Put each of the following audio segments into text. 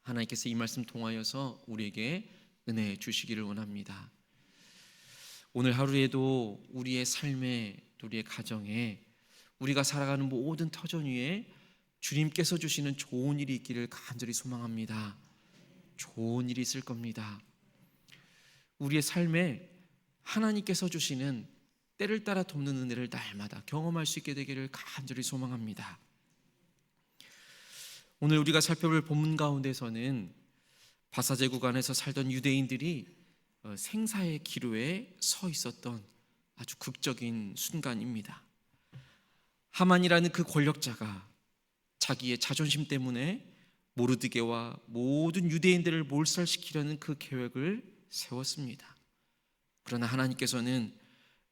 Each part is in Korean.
하나님께서 이 말씀 통하여서 우리에게 은혜 주시기를 원합니다. 오늘 하루에도 우리의 삶에, 우리의 가정에, 우리가 살아가는 모든 터전 위에 주님께서 주시는 좋은 일이 있기를 간절히 소망합니다. 좋은 일이 있을 겁니다. 우리의 삶에 하나님께서 주시는 때를 따라 돕는 은혜를 날마다 경험할 수 있게 되기를 간절히 소망합니다. 오늘 우리가 살펴볼 본문 가운데서는 바사 제국안에서 살던 유대인들이 생사의 기로에 서 있었던 아주 극적인 순간입니다. 하만이라는 그 권력자가 자기의 자존심 때문에 모르드게와 모든 유대인들을 몰살시키려는 그 계획을 세웠습니다. 그러나 하나님께서는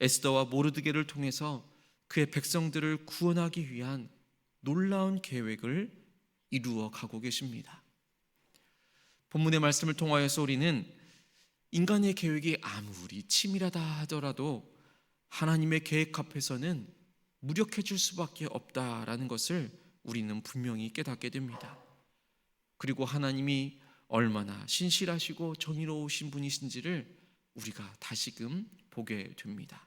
에스더와 모르드게를 통해서 그의 백성들을 구원하기 위한 놀라운 계획을 이루어 가고 계십니다. 본문의 말씀을 통하여서 우리는 인간의 계획이 아무리 치밀하다 하더라도 하나님의 계획 앞에서는 무력해질 수밖에 없다라는 것을 우리는 분명히 깨닫게 됩니다. 그리고 하나님이 얼마나 신실하시고 정의로우신 분이신지를 우리가 다시금 보게 됩니다.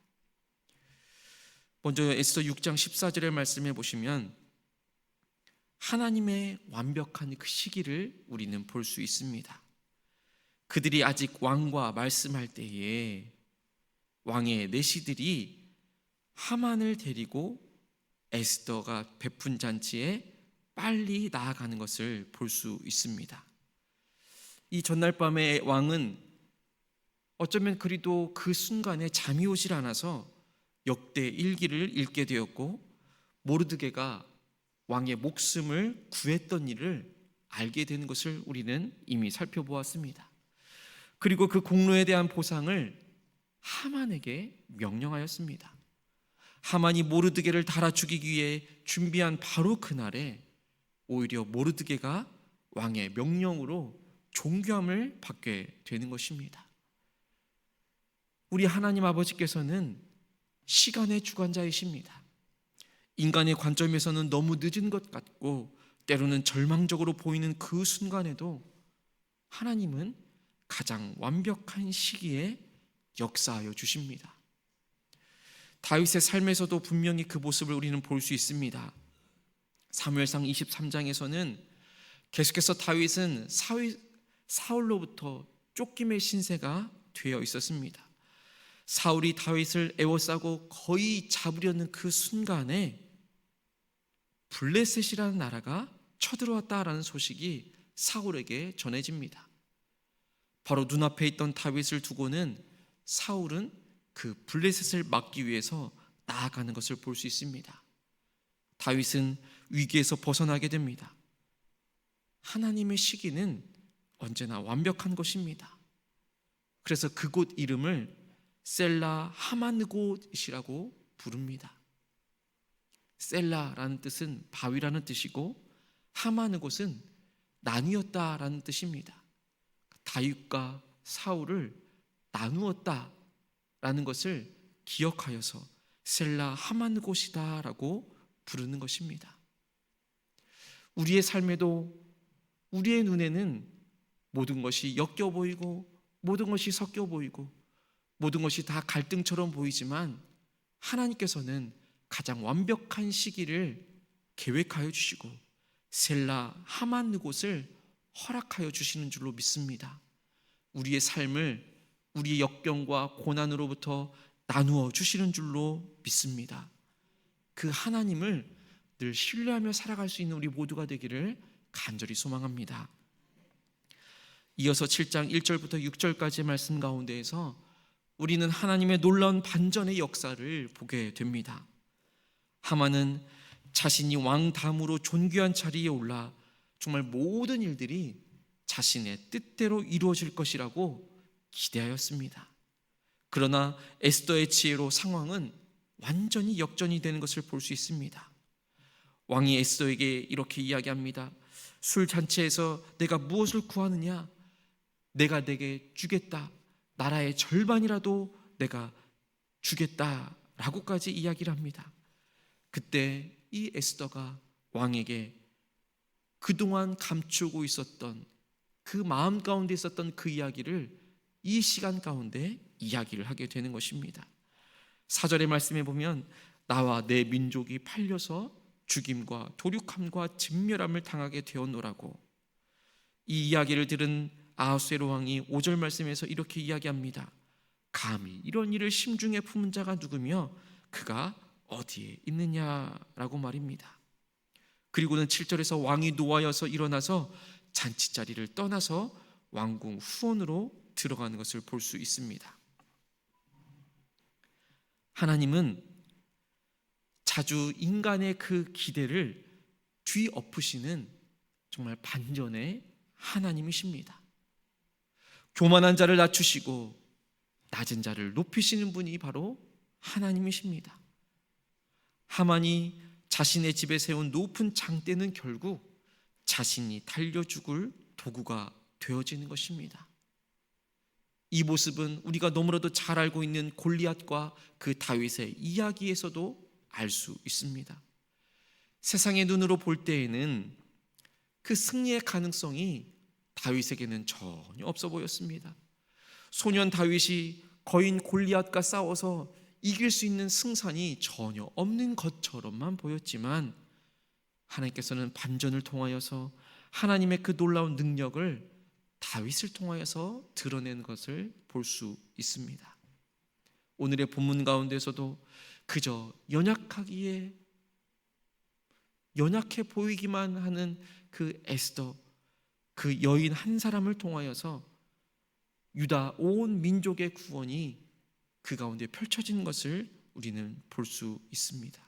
먼저 에스더 6장 14절의 말씀에 보시면 하나님의 완벽한 그 시기를 우리는 볼 수 있습니다. 그들이 아직 왕과 말씀할 때에 왕의 내시들이 하만을 데리고 에스더가 베푼 잔치에 빨리 나아가는 것을 볼 수 있습니다. 이 전날 밤에 왕은 어쩌면 그리도 그 순간에 잠이 오질 않아서 역대 일기를 읽게 되었고 모르드게가 왕의 목숨을 구했던 일을 알게 되는 것을 우리는 이미 살펴보았습니다. 그리고 그 공로에 대한 보상을 하만에게 명령하였습니다. 하만이 모르드게를 달아 죽이기 위해 준비한 바로 그날에 오히려 모르드게가 왕의 명령으로 존귀함을 받게 되는 것입니다. 우리 하나님 아버지께서는 시간의 주관자이십니다. 인간의 관점에서는 너무 늦은 것 같고 때로는 절망적으로 보이는 그 순간에도 하나님은 가장 완벽한 시기에 역사하여 주십니다. 다윗의 삶에서도 분명히 그 모습을 우리는 볼 수 있습니다. 사무엘상 23장에서는 계속해서 다윗은 사울로부터 쫓김의 신세가 되어 있었습니다. 사울이 다윗을 에워싸고 거의 잡으려는 그 순간에 블레셋이라는 나라가 쳐들어왔다라는 소식이 사울에게 전해집니다. 바로 눈앞에 있던 다윗을 두고는 사울은 그 블레셋을 막기 위해서 나아가는 것을 볼 수 있습니다. 다윗은 위기에서 벗어나게 됩니다. 하나님의 시기는 언제나 완벽한 것입니다. 그래서 그곳 이름을 셀라 하만느곳이라고 부릅니다. 셀라라는 뜻은 바위라는 뜻이고 하만느곳은 나뉘었다라는 뜻입니다. 다윗과 사울을 나누었다라는 것을 기억하여서 셀라 하만느곳이다라고 부르는 것입니다. 우리의 삶에도 우리의 눈에는 모든 것이 엮여 보이고 모든 것이 섞여 보이고 모든 것이 다 갈등처럼 보이지만 하나님께서는 가장 완벽한 시기를 계획하여 주시고 셀라 하만느곳을 허락하여 주시는 줄로 믿습니다. 우리의 삶을 우리의 역경과 고난으로부터 나누어 주시는 줄로 믿습니다. 그 하나님을 늘 신뢰하며 살아갈 수 있는 우리 모두가 되기를 간절히 소망합니다. 이어서 7장 1절부터 6절까지의 말씀 가운데에서 우리는 하나님의 놀라운 반전의 역사를 보게 됩니다. 하만은 자신이 왕 다음으로 존귀한 자리에 올라 정말 모든 일들이 자신의 뜻대로 이루어질 것이라고 기대하였습니다. 그러나 에스더의 지혜로 상황은 완전히 역전이 되는 것을 볼 수 있습니다. 왕이 에스더에게 이렇게 이야기합니다. 술 잔치에서 내가 무엇을 구하느냐? 내가 내게 주겠다. 나라의 절반이라도 내가 주겠다라고까지 이야기를 합니다. 그때 이 에스더가 왕에게 그동안 감추고 있었던 그 마음 가운데 있었던 그 이야기를 이 시간 가운데 이야기를 하게 되는 것입니다. 4절의 말씀에 보면 나와 내 민족이 팔려서 죽임과 도륙함과 진멸함을 당하게 되었노라고. 이 이야기를 들은 아하수에로 왕이 5절 말씀에서 이렇게 이야기합니다. 감히 이런 일을 심중에 품은 자가 누구며 그가 어디에 있느냐라고 말입니다. 그리고는 7절에서 왕이 노하여서 일어나서 잔치자리를 떠나서 왕궁 후원으로 들어가는 것을 볼 수 있습니다. 하나님은 자주 인간의 그 기대를 뒤엎으시는 정말 반전의 하나님이십니다. 교만한 자를 낮추시고 낮은 자를 높이시는 분이 바로 하나님이십니다. 하만이 자신의 집에 세운 높은 장대는 결국 자신이 달려 죽을 도구가 되어지는 것입니다. 이 모습은 우리가 너무나도 잘 알고 있는 골리앗과 그 다윗의 이야기에서도 알 수 있습니다. 세상의 눈으로 볼 때에는 그 승리의 가능성이 다윗에게는 전혀 없어 보였습니다. 소년 다윗이 거인 골리앗과 싸워서 이길 수 있는 승산이 전혀 없는 것처럼만 보였지만 하나님께서는 반전을 통하여서 하나님의 그 놀라운 능력을 다윗을 통하여서 드러낸 것을 볼 수 있습니다. 오늘의 본문 가운데서도 그저 연약해 보이기만 하는 그 에스더, 그 여인 한 사람을 통하여서 유다 온 민족의 구원이 그 가운데 펼쳐지는 것을 우리는 볼 수 있습니다.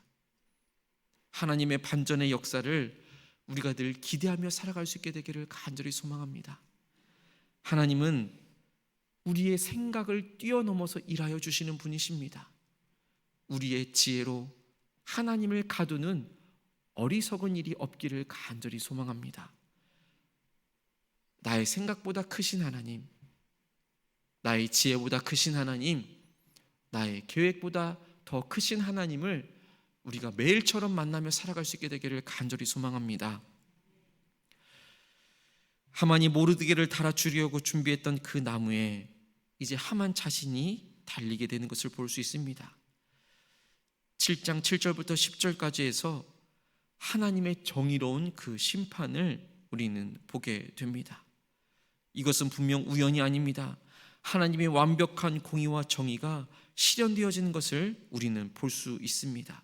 하나님의 반전의 역사를 우리가 늘 기대하며 살아갈 수 있게 되기를 간절히 소망합니다. 하나님은 우리의 생각을 뛰어넘어서 일하여 주시는 분이십니다. 우리의 지혜로 하나님을 가두는 어리석은 일이 없기를 간절히 소망합니다. 나의 생각보다 크신 하나님, 나의 지혜보다 크신 하나님, 나의 계획보다 더 크신 하나님을 우리가 매일처럼 만나며 살아갈 수 있게 되기를 간절히 소망합니다. 하만이 모르드게를 달아주려고 준비했던 그 나무에 이제 하만 자신이 달리게 되는 것을 볼 수 있습니다. 7장 7절부터 10절까지 해서 하나님의 정의로운 그 심판을 우리는 보게 됩니다. 이것은 분명 우연이 아닙니다. 하나님의 완벽한 공의와 정의가 실현되어지는 것을 우리는 볼 수 있습니다.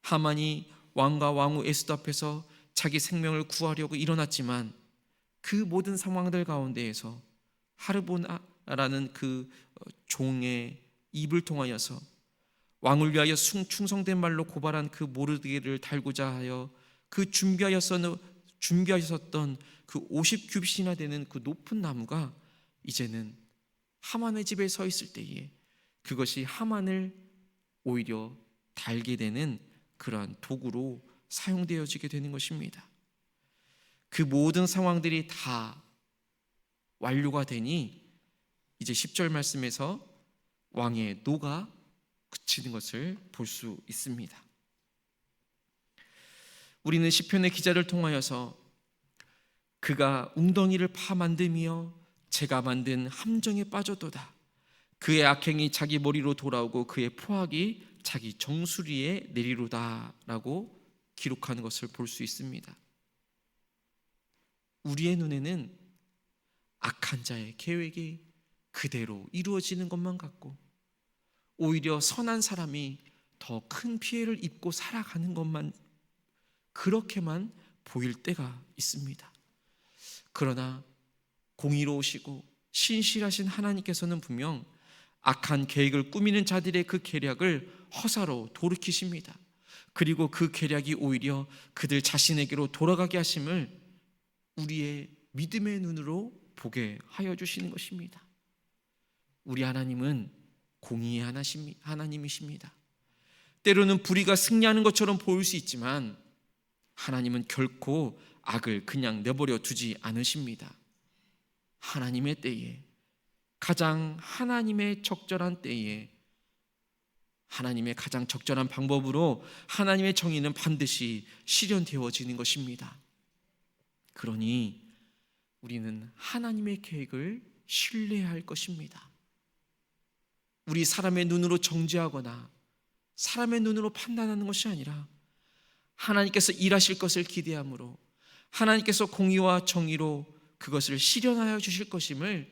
하만이 왕과 왕후 에스더 앞에서 자기 생명을 구하려고 일어났지만 그 모든 상황들 가운데에서 하르보나라는 그 종의 입을 통하여서 왕을 위하여 충성된 말로 고발한 그 모르드게를 달고자 하여 그 준비하였었던 그 50규빗이나 되는 그 높은 나무가 이제는 하만의 집에 서 있을 때에 그것이 하만을 오히려 달게 되는 그러한 도구로 사용되어지게 되는 것입니다. 그 모든 상황들이 다 완료가 되니 이제 10절 말씀에서 왕의 노가 그치는 것을 볼 수 있습니다. 우리는 시편의 기자를 통하여서 그가 웅덩이를 파 만듦이여 제가 만든 함정에 빠졌도다. 그의 악행이 자기 머리로 돌아오고 그의 포악이 자기 정수리에 내리로다 라고 기록하는 것을 볼 수 있습니다. 우리의 눈에는 악한 자의 계획이 그대로 이루어지는 것만 같고 오히려 선한 사람이 더 큰 피해를 입고 살아가는 것만 그렇게만 보일 때가 있습니다. 그러나 공의로우시고 신실하신 하나님께서는 분명 악한 계획을 꾸미는 자들의 그 계략을 허사로 돌이키십니다. 그리고 그 계략이 오히려 그들 자신에게로 돌아가게 하심을 우리의 믿음의 눈으로 보게 하여 주시는 것입니다. 우리 하나님은 공의의 하나님이십니다. 때로는 불의가 승리하는 것처럼 보일 수 있지만 하나님은 결코 악을 그냥 내버려 두지 않으십니다. 하나님의 때에, 가장 하나님의 적절한 때에 하나님의 가장 적절한 방법으로 하나님의 정의는 반드시 실현되어지는 것입니다. 그러니 우리는 하나님의 계획을 신뢰해야 할 것입니다. 우리 사람의 눈으로 정죄하거나 사람의 눈으로 판단하는 것이 아니라 하나님께서 일하실 것을 기대함으로 하나님께서 공의와 정의로 그것을 실현하여 주실 것임을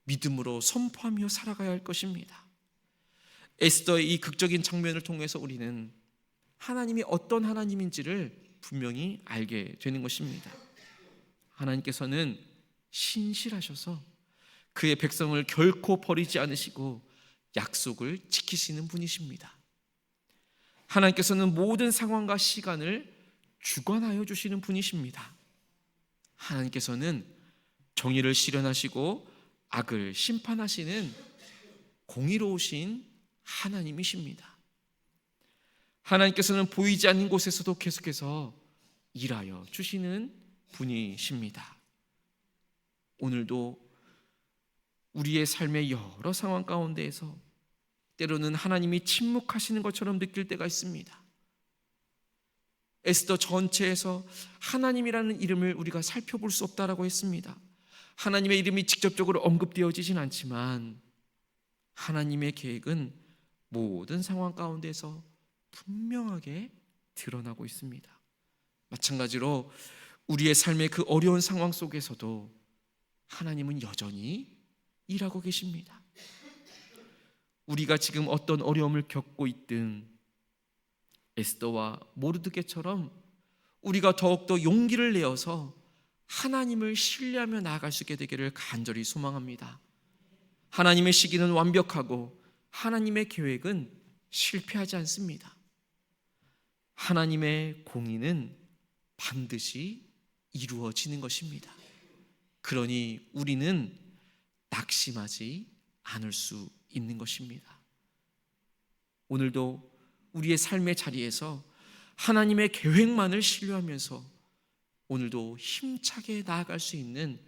믿음으로 선포하며 살아가야 할 것입니다. 에스더의 이 극적인 장면을 통해서 우리는 하나님이 어떤 하나님인지를 분명히 알게 되는 것입니다. 하나님께서는 신실하셔서 그의 백성을 결코 버리지 않으시고 약속을 지키시는 분이십니다. 하나님께서는 모든 상황과 시간을 주관하여 주시는 분이십니다. 하나님께서는 정의를 실현하시고 악을 심판하시는 공의로우신 하나님이십니다. 하나님께서는 보이지 않는 곳에서도 계속해서 일하여 주시는 분이십니다. 오늘도 우리의 삶의 여러 상황 가운데에서 때로는 하나님이 침묵하시는 것처럼 느낄 때가 있습니다. 에스더 전체에서 하나님이라는 이름을 우리가 살펴볼 수 없다라고 했습니다. 하나님의 이름이 직접적으로 언급되어지진 않지만 하나님의 계획은 모든 상황 가운데서 분명하게 드러나고 있습니다. 마찬가지로 우리의 삶의 그 어려운 상황 속에서도 하나님은 여전히 일하고 계십니다. 우리가 지금 어떤 어려움을 겪고 있든 에스더와 모르드게처럼 우리가 더욱더 용기를 내어서 하나님을 신뢰하며 나아갈 수 있게 되기를 간절히 소망합니다. 하나님의 시기는 완벽하고 하나님의 계획은 실패하지 않습니다. 하나님의 공의는 반드시 이루어지는 것입니다. 그러니 우리는 낙심하지 않을 수 있는 것입니다. 오늘도 우리의 삶의 자리에서 하나님의 계획만을 신뢰하면서 오늘도 힘차게 나아갈 수 있는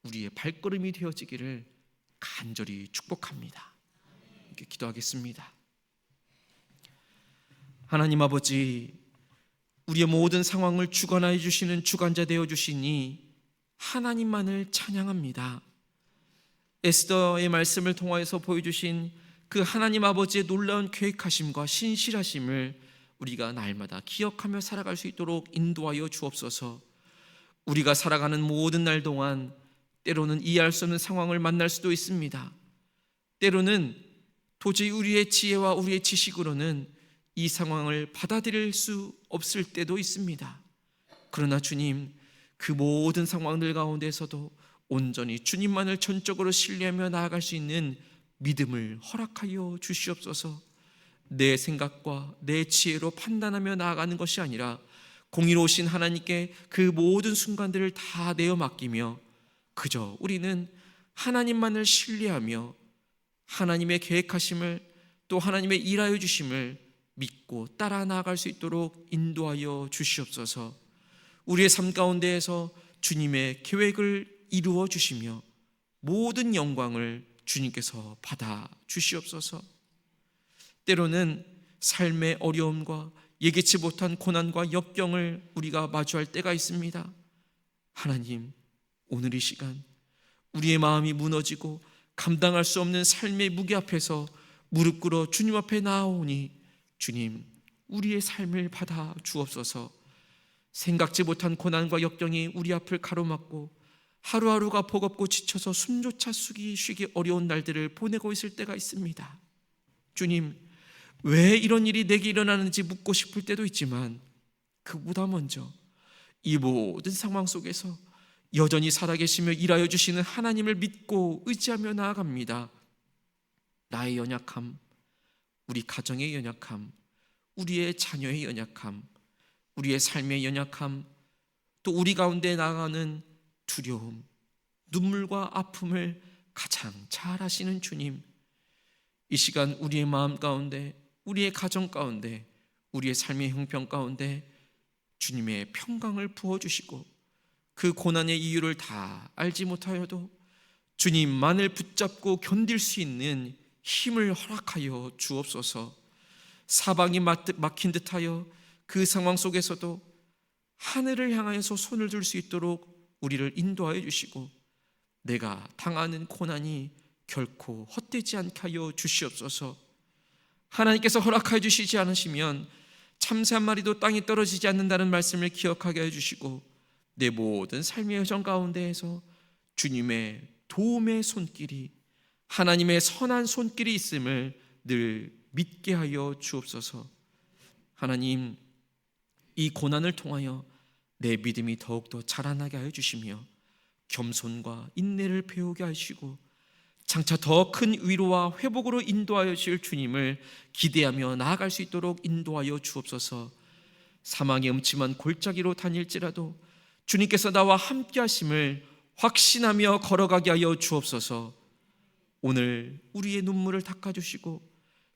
우리의 발걸음이 되어지기를 간절히 축복합니다. 이렇게 기도하겠습니다. 하나님 아버지, 우리의 모든 상황을 주관하여 주시는 주관자 되어 주시니 하나님만을 찬양합니다. 에스더의 말씀을 통하여서 보여주신 그 하나님 아버지의 놀라운 계획하심과 신실하심을 우리가 날마다 기억하며 살아갈 수 있도록 인도하여 주옵소서. 우리가 살아가는 모든 날 동안 때로는 이해할 수 없는 상황을 만날 수도 있습니다. 때로는 도저히 우리의 지혜와 우리의 지식으로는 이 상황을 받아들일 수 없을 때도 있습니다. 그러나 주님, 그 모든 상황들 가운데서도 온전히 주님만을 전적으로 신뢰하며 나아갈 수 있는 믿음을 허락하여 주시옵소서. 내 생각과 내 지혜로 판단하며 나아가는 것이 아니라 공의로우신 하나님께 그 모든 순간들을 다 내어 맡기며 그저 우리는 하나님만을 신뢰하며 하나님의 계획하심을 또 하나님의 일하여 주심을 믿고 따라 나아갈 수 있도록 인도하여 주시옵소서. 우리의 삶 가운데에서 주님의 계획을 이루어 주시며 모든 영광을 주님께서 받아 주시옵소서. 때로는 삶의 어려움과 예기치 못한 고난과 역경을 우리가 마주할 때가 있습니다. 하나님, 오늘 이 시간 우리의 마음이 무너지고 감당할 수 없는 삶의 무게 앞에서 무릎 꿇어 주님 앞에 나아오니 주님, 우리의 삶을 받아 주옵소서. 생각지 못한 고난과 역경이 우리 앞을 가로막고 하루하루가 버겁고 지쳐서 숨조차 쉬기 어려운 날들을 보내고 있을 때가 있습니다. 주님, 왜 이런 일이 내게 일어나는지 묻고 싶을 때도 있지만 그보다 먼저 이 모든 상황 속에서 여전히 살아계시며 일하여 주시는 하나님을 믿고 의지하며 나아갑니다. 나의 연약함, 우리 가정의 연약함, 우리의 자녀의 연약함, 우리의 삶의 연약함, 또 우리 가운데 나아가는 두려움, 눈물과 아픔을 가장 잘 아시는 주님, 이 시간 우리의 마음 가운데, 우리의 가정 가운데, 우리의 삶의 형편 가운데 주님의 평강을 부어주시고 그 고난의 이유를 다 알지 못하여도 주님만을 붙잡고 견딜 수 있는 힘을 허락하여 주옵소서. 사방이 막힌 듯하여 그 상황 속에서도 하늘을 향하여서 손을 들 수 있도록 우리를 인도하여 주시고 내가 당하는 고난이 결코 헛되지 않게 하여 주시옵소서. 하나님께서 허락하여 주시지 않으시면 참새 한 마리도 땅에 떨어지지 않는다는 말씀을 기억하게 해주시고 내 모든 삶의 여정 가운데에서 주님의 도움의 손길이, 하나님의 선한 손길이 있음을 늘 믿게 하여 주옵소서. 하나님, 이 고난을 통하여 내 믿음이 더욱더 자라나게 하여 주시며 겸손과 인내를 배우게 하시고 장차 더 큰 위로와 회복으로 인도하여 주실 주님을 기대하며 나아갈 수 있도록 인도하여 주옵소서. 사망의 음침한 골짜기로 다닐지라도 주님께서 나와 함께 하심을 확신하며 걸어가게 하여 주옵소서. 오늘 우리의 눈물을 닦아주시고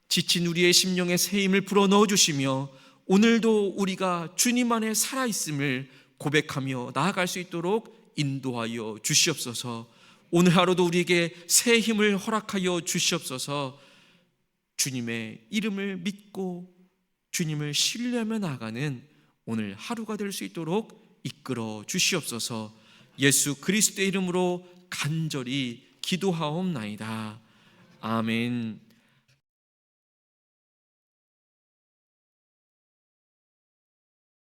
지친 우리의 심령에 새 힘을 불어넣어 주시며 오늘도 우리가 주님 안에 살아있음을 고백하며 나아갈 수 있도록 인도하여 주시옵소서. 오늘 하루도 우리에게 새 힘을 허락하여 주시옵소서. 주님의 이름을 믿고 주님을 신뢰하며 나아가는 오늘 하루가 될 수 있도록 이끌어 주시옵소서. 예수 그리스도의 이름으로 간절히 기도하옵나이다. 아멘.